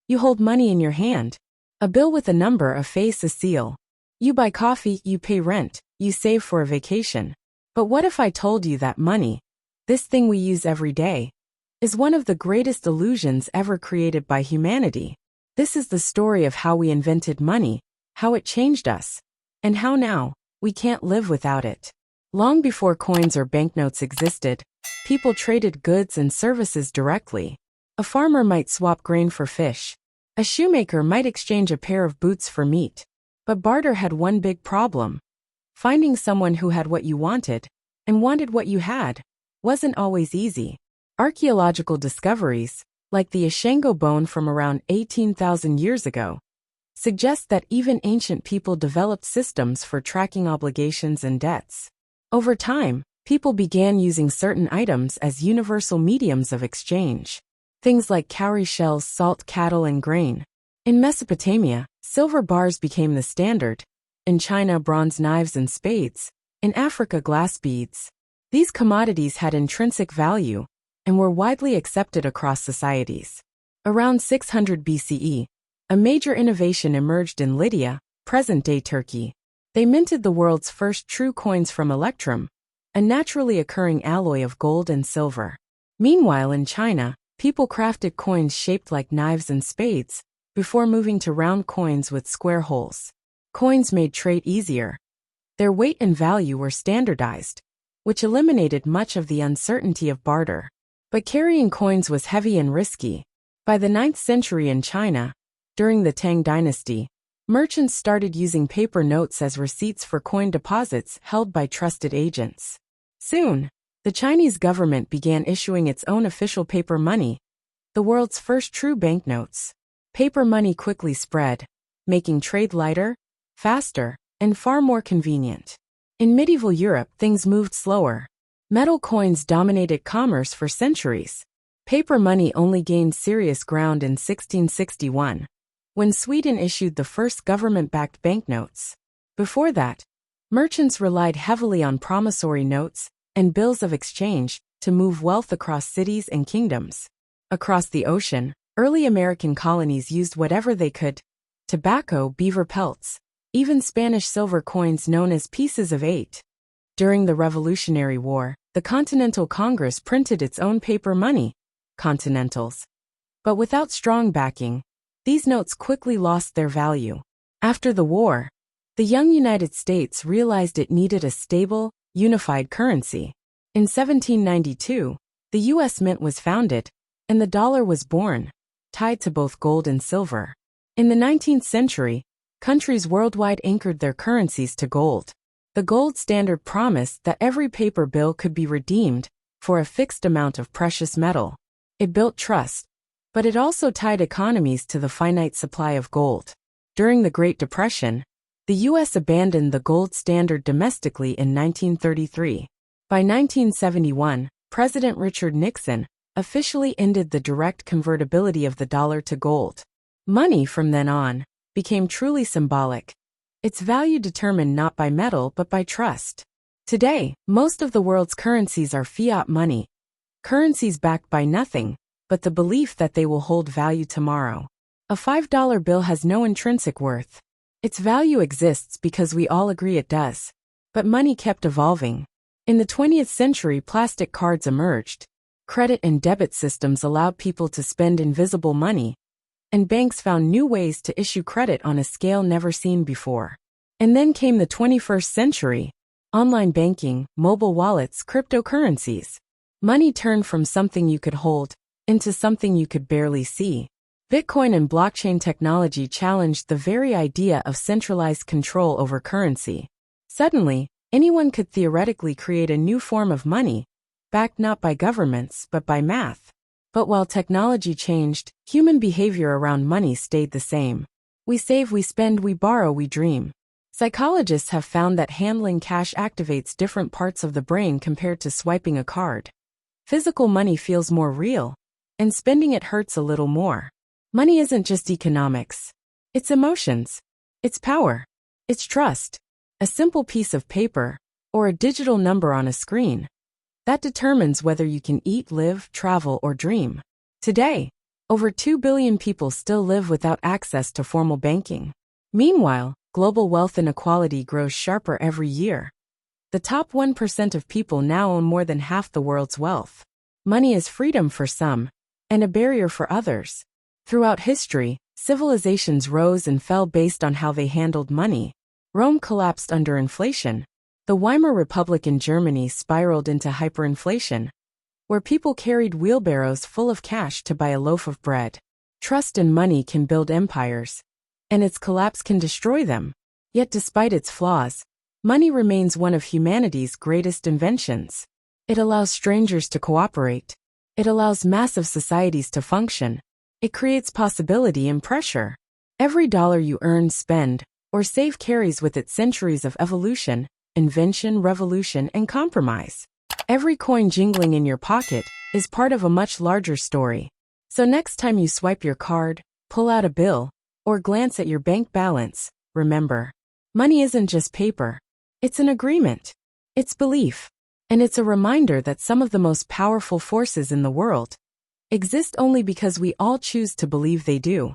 You hold money in your hand. A bill with a number, a face, a seal. You buy coffee, you pay rent, you save for a vacation. But what if I told you that money, this thing we use every day, is one of the greatest illusions ever created by humanity? This is the story of how we invented money, how it changed us, and how now, we can't live without it. Long before coins or banknotes existed, people traded goods and services directly. A farmer might swap grain for fish. A shoemaker might exchange a pair of boots for meat. But barter had one big problem. Finding someone who had what you wanted, and wanted what you had, wasn't always easy. Archaeological discoveries, like the Ashango bone from around 18,000 years ago, suggest that even ancient people developed systems for tracking obligations and debts. Over time, people began using certain items as universal mediums of exchange. Things like cowrie shells, salt, cattle, and grain. In Mesopotamia, silver bars became the standard. In China, bronze knives and spades. In Africa, glass beads. These commodities had intrinsic value and were widely accepted across societies. Around 600 BCE, a major innovation emerged in Lydia, present-day Turkey. They minted the world's first true coins from electrum, a naturally occurring alloy of gold and silver. Meanwhile, in China, people crafted coins shaped like knives and spades, before moving to round coins with square holes. Coins made trade easier. Their weight and value were standardized, which eliminated much of the uncertainty of barter. But carrying coins was heavy and risky. By the 9th century in China, during the Tang dynasty, merchants started using paper notes as receipts for coin deposits held by trusted agents. Soon, the Chinese government began issuing its own official paper money, the world's first true banknotes. Paper money quickly spread, making trade lighter, faster, and far more convenient. In medieval Europe, things moved slower. Metal coins dominated commerce for centuries. Paper money only gained serious ground in 1661, when Sweden issued the first government-backed banknotes. Before that, merchants relied heavily on promissory notes and bills of exchange to move wealth across cities and kingdoms. Across the ocean, early American colonies used whatever they could: tobacco, beaver pelts, even Spanish silver coins known as pieces of 8. During the Revolutionary War, the Continental Congress printed its own paper money, continentals. But without strong backing, these notes quickly lost their value. After the war, the young United States realized it needed a stable, unified currency. In 1792, the U.S. Mint was founded, and the dollar was born, tied to both gold and silver. In the 19th century, countries worldwide anchored their currencies to gold. The gold standard promised that every paper bill could be redeemed for a fixed amount of precious metal. It built trust, but it also tied economies to the finite supply of gold. During the Great Depression, the U.S. abandoned the gold standard domestically in 1933. By 1971, President Richard Nixon officially ended the direct convertibility of the dollar to gold. Money from then on became truly symbolic, its value determined not by metal but by trust. Today, most of the world's currencies are fiat money, currencies backed by nothing but the belief that they will hold value tomorrow. A $5 bill has no intrinsic worth. Its value exists because we all agree it does. But money kept evolving. In the 20th century, plastic cards emerged. Credit and debit systems allowed people to spend invisible money, and banks found new ways to issue credit on a scale never seen before. And then came the 21st century. Online banking, mobile wallets, cryptocurrencies. Money turned from something you could hold into something you could barely see. Bitcoin and blockchain technology challenged the very idea of centralized control over currency. Suddenly, anyone could theoretically create a new form of money, backed not by governments but by math. But while technology changed, human behavior around money stayed the same. We save, we spend, we borrow, we dream. Psychologists have found that handling cash activates different parts of the brain compared to swiping a card. Physical money feels more real, and spending it hurts a little more. Money isn't just economics. It's emotions. It's power. It's trust. A simple piece of paper, or a digital number on a screen, that determines whether you can eat, live, travel, or dream. Today, Over 2 billion people still live without access to formal banking. Meanwhile, global wealth inequality grows sharper every year. The top 1% of people now own more than half the world's wealth. Money is freedom for some, and a barrier for others. Throughout history, civilizations rose and fell based on how they handled money. Rome collapsed under inflation. The Weimar Republic in Germany spiraled into hyperinflation, where people carried wheelbarrows full of cash to buy a loaf of bread. Trust in money can build empires, and its collapse can destroy them. Yet despite its flaws, money remains one of humanity's greatest inventions. It allows strangers to cooperate. It allows massive societies to function. It creates possibility and pressure. Every dollar you earn, spend, or save carries with it centuries of evolution, invention, revolution, and compromise. Every coin jingling in your pocket is part of a much larger story. So next time you swipe your card, pull out a bill, or glance at your bank balance, remember, money isn't just paper. It's an agreement. It's belief. And it's a reminder that some of the most powerful forces in the world exist only because we all choose to believe they do.